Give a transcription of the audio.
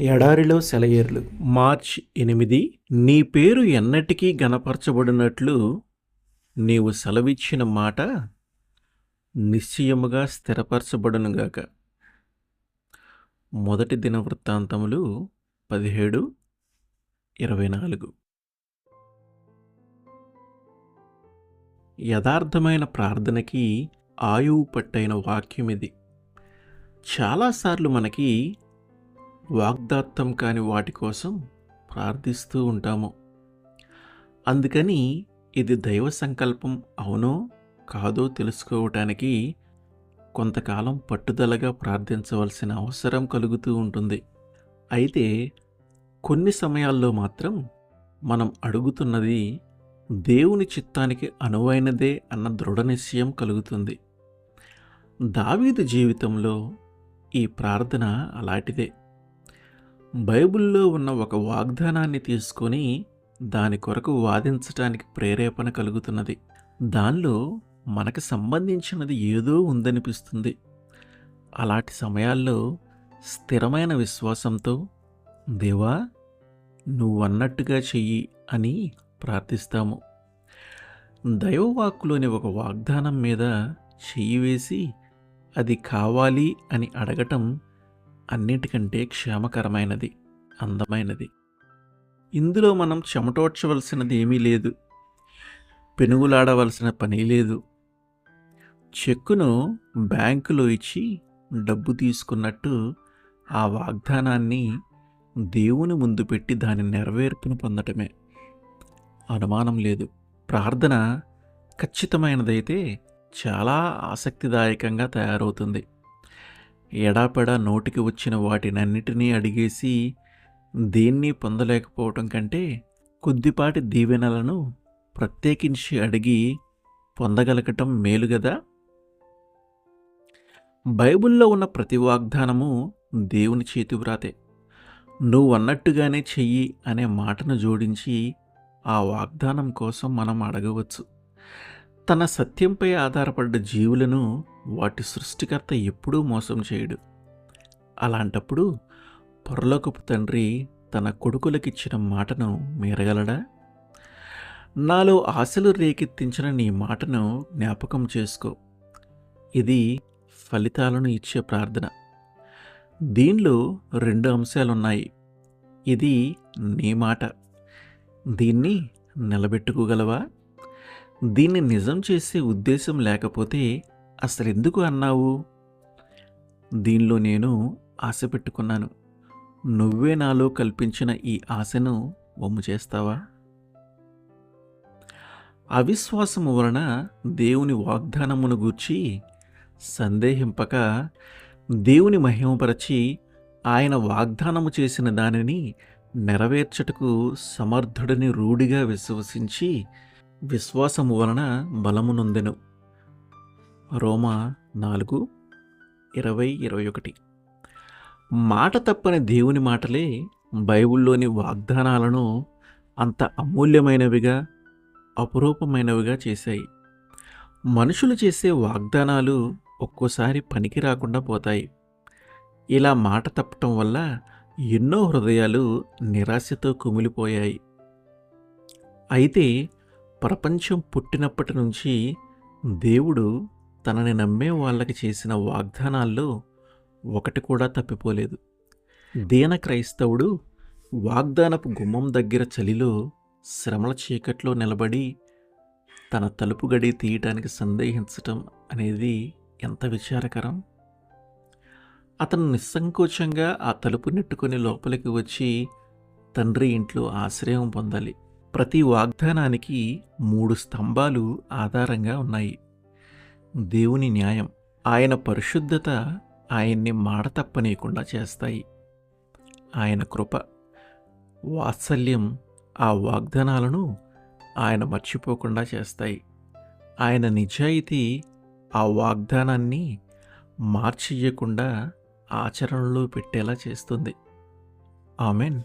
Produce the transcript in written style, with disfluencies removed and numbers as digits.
ఎడారిలో సెలయేర్లు మార్చ్ 8. నీ పేరు ఎన్నటికీ గణపరచబడినట్లు నీవు సెలవిచ్చిన మాట నిశ్చయముగా స్థిరపరచబడునుగాక. మొదటి దినవృత్తాంతములు 17:24. యథార్థమైన ప్రార్థనకి ఆయువు పట్టైన వాక్యం ఇది. చాలాసార్లు మనకి వాగ్దాత్తం కాని వాటి కోసం ప్రార్థిస్తూ ఉంటాము. అందుకని ఇది దైవ సంకల్పం అవునో కాదో తెలుసుకోవటానికి కొంతకాలం పట్టుదలగా ప్రార్థించవలసిన అవసరం కలుగుతూ ఉంటుంది. అయితే కొన్ని సమయాల్లో మాత్రం మనం అడుగుతున్నది దేవుని చిత్తానికి అనువైనదే అన్న దృఢ నిశ్చయం కలుగుతుంది. దావీదు జీవితంలో ఈ ప్రార్థన అలాంటిదే. బైబిల్లో ఉన్న ఒక వాగ్దానాన్ని తీసుకొని దాని కొరకు వాదించటానికి ప్రేరేపణ కలుగుతున్నది. దానిలో మనకు సంబంధించినది ఏదో ఉందనిపిస్తుంది. అలాంటి సమయాల్లో స్థిరమైన విశ్వాసంతో దేవా నువ్వన్నట్టుగా చెయ్యి అని ప్రార్థిస్తాము. దైవవాక్కులోని ఒక వాగ్దానం మీద చెయ్యి వేసి అది కావాలి అని అడగటం అన్నిటికంటే క్షేమకరమైనది, అందమైనది. ఇందులో మనం చెమటోడ్చవలసినది ఏమీ లేదు, పెనుగులాడవలసిన పని లేదు. చెక్కును బ్యాంకులో ఇచ్చి డబ్బు తీసుకున్నట్టు ఆ వాగ్దానాన్ని దేవుని ముందు పెట్టి దాని నెరవేర్పును పొందటమే. అనుమానం లేదు. ప్రార్థన ఖచ్చితమైనదైతే చాలా ఆసక్తిదాయకంగా తయారవుతుంది. ఎడాపెడా నోటికి వచ్చిన వాటినన్నిటినీ అడిగేసి దేన్ని పొందలేకపోవటం కంటే కొద్దిపాటి దీవెనలను ప్రత్యేకించి అడిగి పొందగలగటం మేలు గదా. బైబిల్లో ఉన్న ప్రతి వాగ్దానము దేవుని చేతివ్రాతే. నువ్వన్నట్టుగానే చెయ్యి అనే మాటను జోడించి ఆ వాగ్దానం కోసం మనం అడగవచ్చు. తన సత్యంపై ఆధారపడ్డ జీవులను వాటి సృష్టికర్త ఎప్పుడూ మోసం చేయడు. అలాంటప్పుడు పరలోకపు తండ్రి తన కొడుకులకిచ్చిన మాటను మీరగలడా? నాలో ఆశలు రేకెత్తించిన నీ మాటను జ్ఞాపకం చేసుకో. ఇది ఫలితాలను ఇచ్చే ప్రార్థన. దీనిలో 2 అంశాలున్నాయి. ఇది నీ మాట. దీన్ని నిలబెట్టుకోగలవా? దీన్ని నిజం చేసే ఉద్దేశం లేకపోతే అసలెందుకు అన్నావు? దీనిలో నేను ఆశ పెట్టుకున్నాను. నువ్వే నాలో కల్పించిన ఈ ఆశను వమ్ము చేస్తావా? అవిశ్వాసము వలన దేవుని వాగ్దానమును గూర్చి సందేహింపక దేవుని మహిమపరచి ఆయన వాగ్దానము చేసిన దానిని నెరవేర్చుటకు సమర్థుడని రూఢిగా విశ్వసించి విశ్వాసము వలన బలము నొందెను. రోమా 4:20-21. మాట తప్పని దేవుని మాటలే బైబిల్లోని వాగ్దానాలను అంత అమూల్యమైనవిగా, అపురూపమైనవిగా చేశాయి. మనుషులు చేసే వాగ్దానాలు ఒక్కోసారి పనికి రాకుండా పోతాయి. ఇలా మాట తప్పటం వల్ల ఎన్నో హృదయాలు నిరాశతో కుమిలిపోయాయి. అయితే ప్రపంచం పుట్టినప్పటి నుంచి దేవుడు తనని నమ్మే వాళ్ళకి చేసిన వాగ్దానాల్లో ఒకటి కూడా తప్పిపోలేదు. దీన క్రైస్తవుడు వాగ్దానపు గుమ్మం దగ్గర చలిలో శ్రమల చీకట్లో నిలబడి తన తలుపు గడి తీయటానికి సందేహించటం అనేది ఎంత విచారకరం. అతను నిస్సంకోచంగా ఆ తలుపు నెట్టుకొని లోపలికి వచ్చి తండ్రి ఇంట్లో ఆశ్రయం పొందాలి. ప్రతి వాగ్దానానికి 3 స్తంభాలు ఆధారంగా ఉన్నాయి. దేవుని న్యాయం, ఆయన పరిశుద్ధత ఆయన్ని మాట తప్పనీయకుండా చేస్తాయి. ఆయన కృప, వాత్సల్యం ఆ వాగ్దానాలను ఆయన మర్చిపోకుండా చేస్తాయి. ఆయన నిజాయితీ ఆ వాగ్దానాన్ని మార్చియ్యకుండా ఆచరణలో పెట్టేలా చేస్తుంది. ఆమెన్.